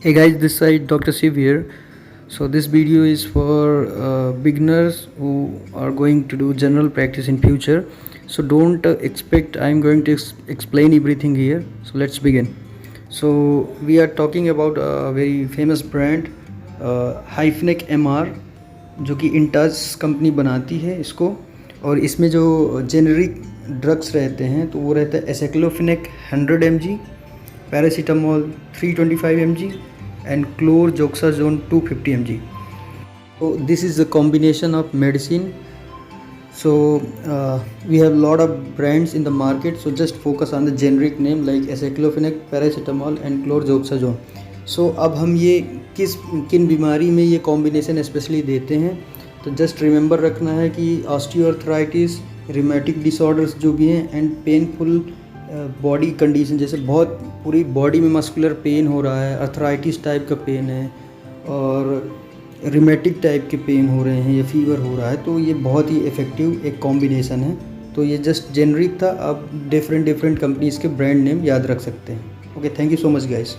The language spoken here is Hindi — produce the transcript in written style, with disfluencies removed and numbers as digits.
Hey guys, this side Dr. Shiv here. So this video is for beginners who are going to do general practice in future. So don't expect I'm going to explain everything here. So let's begin. So we are talking about a very famous brand hifenac MR, जो कि इंटास कंपनी बनाती है इसको। और इसमें जो जेनेरिक ड्रग्स रहते हैं तो वो रहता है एसेक्लोफेनेक 100 mg, paracetamol 325 mg and chlorzoxazone 250 mg. So this is the combination of medicine. So we have lot of brands in the market, so just focus on the generic name like acelofenac, paracetamol and chlorzoxazone. So अब हम ये किन बीमारी में ये कॉम्बिनेशन स्पेशली देते हैं, तो जस्ट रिमेंबर रखना है कि ऑस्टियोआर्थराइटिस, रिमेटिक डिसऑर्डर्स जो भी हैं एंड पेनफुल बॉडी कंडीशन, जैसे बहुत पूरी बॉडी में मस्कुलर पेन हो रहा है, अर्थराइटिस टाइप का पेन है और रिमेटिक टाइप के पेन हो रहे हैं या फीवर हो रहा है, तो ये बहुत ही इफ़ेक्टिव एक कॉम्बिनेशन है। तो ये जस्ट जेनरिक था, आप डिफरेंट कंपनीज़ के ब्रांड नेम याद रख सकते हैं। Okay, thank you so much guys.